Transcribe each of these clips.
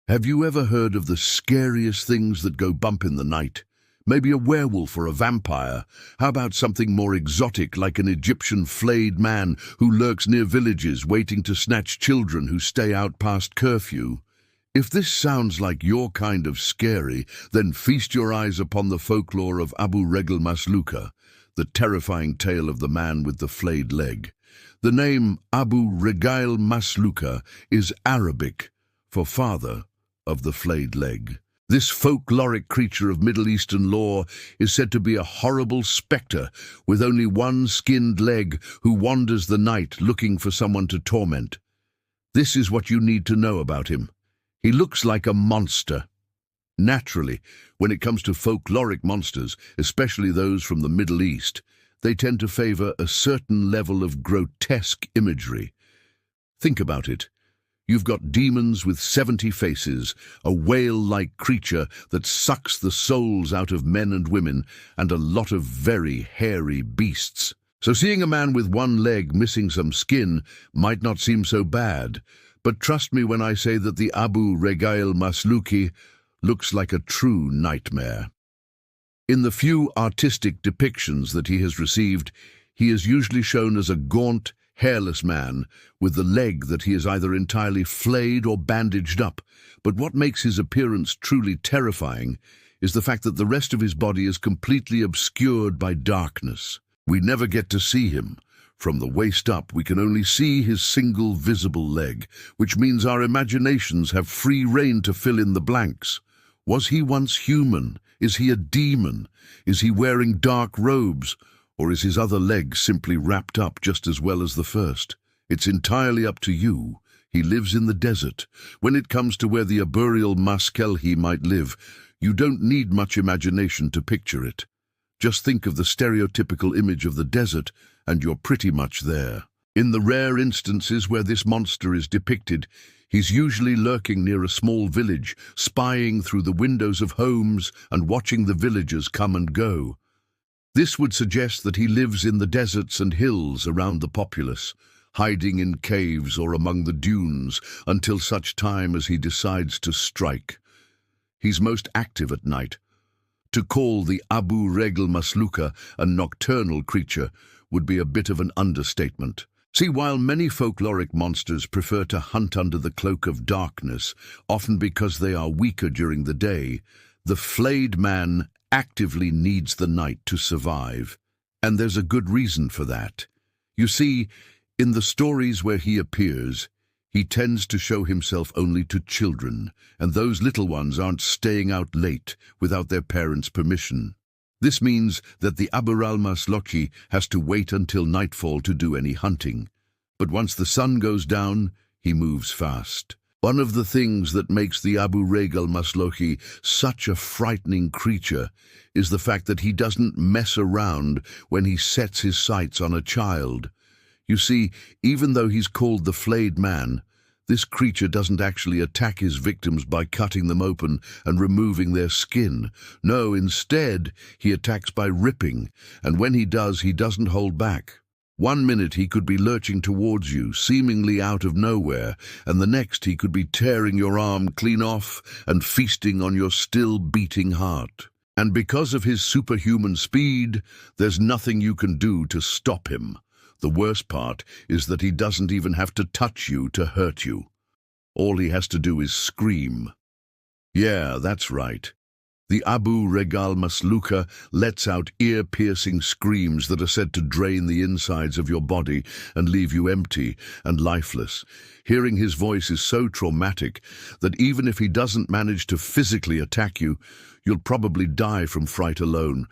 Have you ever heard of the scariest things that go bump in the night? Maybe a werewolf or a vampire. How about something more exotic like an Egyptian flayed man who lurks near villages waiting to snatch children who stay out past curfew? If this sounds like your kind of scary, then feast your eyes upon the folklore of Regl Masloukha, the terrifying tale of the man with the flayed leg. The name Regl Masloukha is Arabic for father of the flayed leg. This folkloric creature of Middle Eastern lore is said to be a horrible spectre with only one skinned leg who wanders the night looking for someone to torment. This is what you need to know about him. He looks like a monster. Naturally, when it comes to folkloric monsters, especially those from the Middle East, they tend to favor a certain level of grotesque imagery. Think about it. You've got demons with 70 faces, a whale-like creature that sucks the souls out of men and women, and a lot of very hairy beasts. So seeing a man with one leg missing some skin might not seem so bad, but trust me when I say that the Regl Masloukha looks like a true nightmare. In the few artistic depictions that he has received, he is usually shown as a gaunt, hairless man with the leg that he is either entirely flayed or bandaged up. But what makes his appearance truly terrifying is the fact that the rest of his body is completely obscured by darkness. We never get to see him. From the waist up, we can only see his single visible leg, which means our imaginations have free rein to fill in the blanks. Was he once human? Is he a demon? Is he wearing dark robes? Or is his other leg simply wrapped up just as well as the first? It's entirely up to you. He lives in the desert. When it comes to where the Regl Masloukha might live, you don't need much imagination to picture it. Just think of the stereotypical image of the desert, and you're pretty much there. In the rare instances where this monster is depicted, he's usually lurking near a small village, spying through the windows of homes and watching the villagers come and go. This would suggest that he lives in the deserts and hills around the populace, hiding in caves or among the dunes until such time as he decides to strike. He's most active at night. To call the Regl Masloukha a nocturnal creature would be a bit of an understatement. See, while many folkloric monsters prefer to hunt under the cloak of darkness, often because they are weaker during the day, the flayed man actively needs the night to survive. And there's a good reason for that. You see, in the stories where he appears, he tends to show himself only to children, and those little ones aren't staying out late without their parents' permission. This means that the Regl Masloukha has to wait until nightfall to do any hunting. But once the sun goes down, he moves fast. One of the things that makes the Regl Masloukha such a frightening creature is the fact that he doesn't mess around when he sets his sights on a child. You see, even though he's called the flayed man, this creature doesn't actually attack his victims by cutting them open and removing their skin. No, instead, he attacks by ripping, and when he does, he doesn't hold back. 1 minute he could be lurching towards you, seemingly out of nowhere, and the next he could be tearing your arm clean off and feasting on your still beating heart. And because of his superhuman speed, there's nothing you can do to stop him. The worst part is that he doesn't even have to touch you to hurt you. All he has to do is scream. Yeah, that's right. The Regl Masloukha lets out ear-piercing screams that are said to drain the insides of your body and leave you empty and lifeless. Hearing his voice is so traumatic that even if he doesn't manage to physically attack you, you'll probably die from fright alone.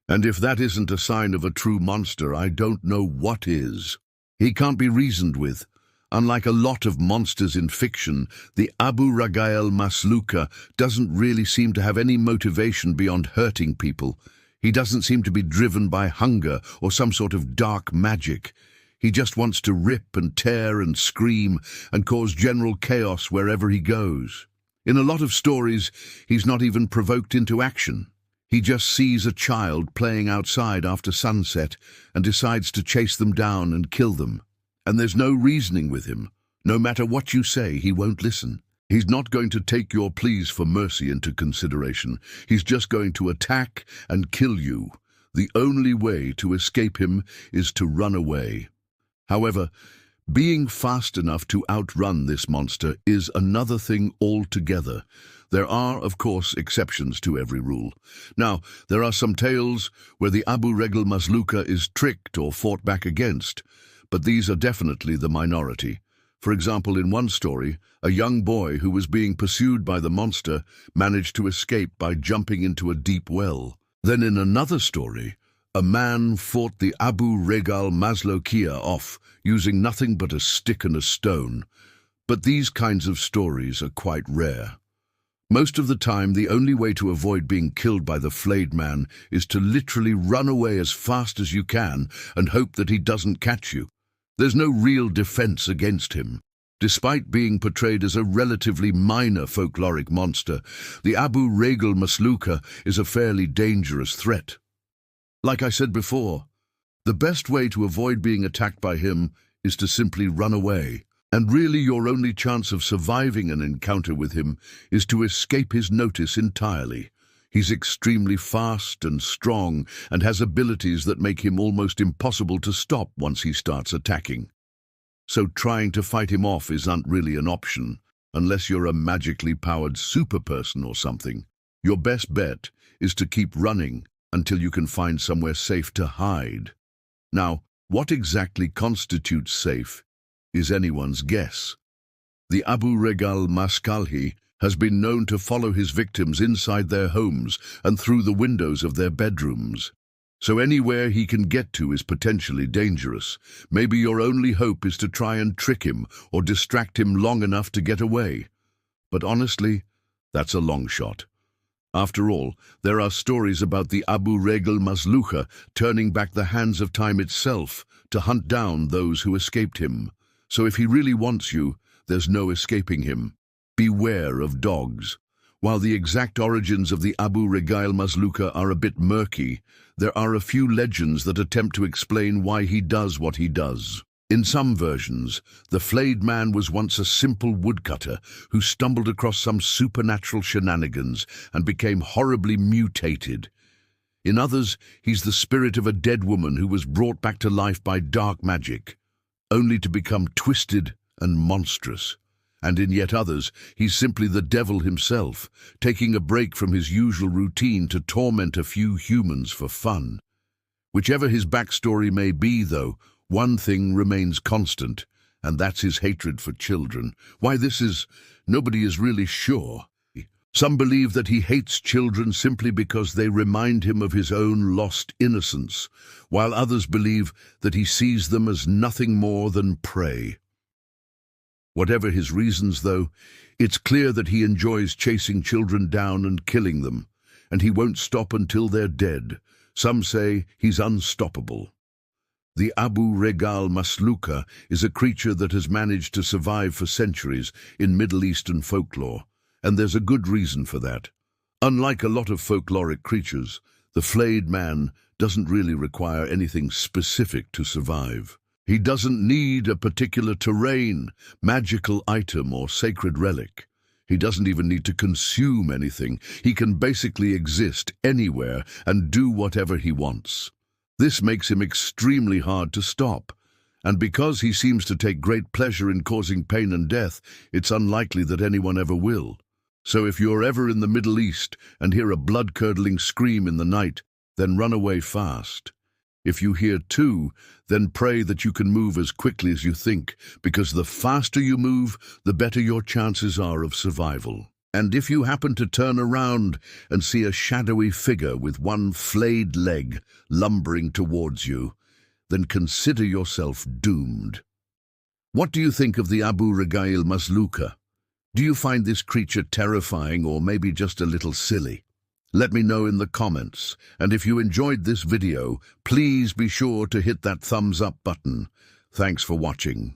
And if that isn't a sign of a true monster, I don't know what is. He can't be reasoned with. Unlike a lot of monsters in fiction, the Regl Masloukha doesn't really seem to have any motivation beyond hurting people. He doesn't seem to be driven by hunger or some sort of dark magic. He just wants to rip and tear and scream and cause general chaos wherever he goes. In a lot of stories, he's not even provoked into action. He just sees a child playing outside after sunset and decides to chase them down and kill them. And there's no reasoning with him. No matter what you say, he won't listen. He's not going to take your pleas for mercy into consideration. He's just going to attack and kill you. The only way to escape him is to run away. However, being fast enough to outrun this monster is another thing altogether. There are, of course, exceptions to every rule. Now, there are some tales where the Regl Masloukha is tricked or fought back against, but these are definitely the minority. For example, in one story, a young boy who was being pursued by the monster managed to escape by jumping into a deep well. Then in another story, a man fought the Regl Masloukha off using nothing but a stick and a stone. But these kinds of stories are quite rare. Most of the time, the only way to avoid being killed by the flayed man is to literally run away as fast as you can and hope that he doesn't catch you. There's no real defense against him. Despite being portrayed as a relatively minor folkloric monster, the Regl Masloukha is a fairly dangerous threat. Like I said before, the best way to avoid being attacked by him is to simply run away. And really your only chance of surviving an encounter with him is to escape his notice entirely. He's extremely fast and strong and has abilities that make him almost impossible to stop once he starts attacking. So trying to fight him off isn't really an option, unless you're a magically powered super person or something. Your best bet is to keep running until you can find somewhere safe to hide. Now, what exactly constitutes safe is anyone's guess. The Regl Masloukha has been known to follow his victims inside their homes and through the windows of their bedrooms. So anywhere he can get to is potentially dangerous. Maybe your only hope is to try and trick him or distract him long enough to get away. But honestly, that's a long shot. After all, there are stories about the Regl Masloukha turning back the hands of time itself to hunt down those who escaped him. So if he really wants you, there's no escaping him. Beware of dogs. While the exact origins of the Regl Masloukha are a bit murky, there are a few legends that attempt to explain why he does what he does. In some versions, the flayed man was once a simple woodcutter who stumbled across some supernatural shenanigans and became horribly mutated. In others, he's the spirit of a dead woman who was brought back to life by dark magic, only to become twisted and monstrous. And in yet others, he's simply the devil himself, taking a break from his usual routine to torment a few humans for fun. Whichever his backstory may be, though, one thing remains constant, and that's his hatred for children. Why this is, nobody is really sure. Some believe that he hates children simply because they remind him of his own lost innocence, while others believe that he sees them as nothing more than prey. Whatever his reasons, though, it's clear that he enjoys chasing children down and killing them, and he won't stop until they're dead. Some say he's unstoppable. The Regl Masloukha is a creature that has managed to survive for centuries in Middle Eastern folklore, and there's a good reason for that. Unlike a lot of folkloric creatures, the flayed man doesn't really require anything specific to survive. He doesn't need a particular terrain, magical item, or sacred relic. He doesn't even need to consume anything. He can basically exist anywhere and do whatever he wants. This makes him extremely hard to stop, and because he seems to take great pleasure in causing pain and death, it's unlikely that anyone ever will. So if you're ever in the Middle East and hear a blood-curdling scream in the night, then run away fast. If you hear two, then pray that you can move as quickly as you think, because the faster you move, the better your chances are of survival. And if you happen to turn around and see a shadowy figure with one flayed leg lumbering towards you, then consider yourself doomed. What do you think of the Regl Masloukha? Do you find this creature terrifying or maybe just a little silly? Let me know in the comments, and if you enjoyed this video, please be sure to hit that thumbs up button. Thanks for watching.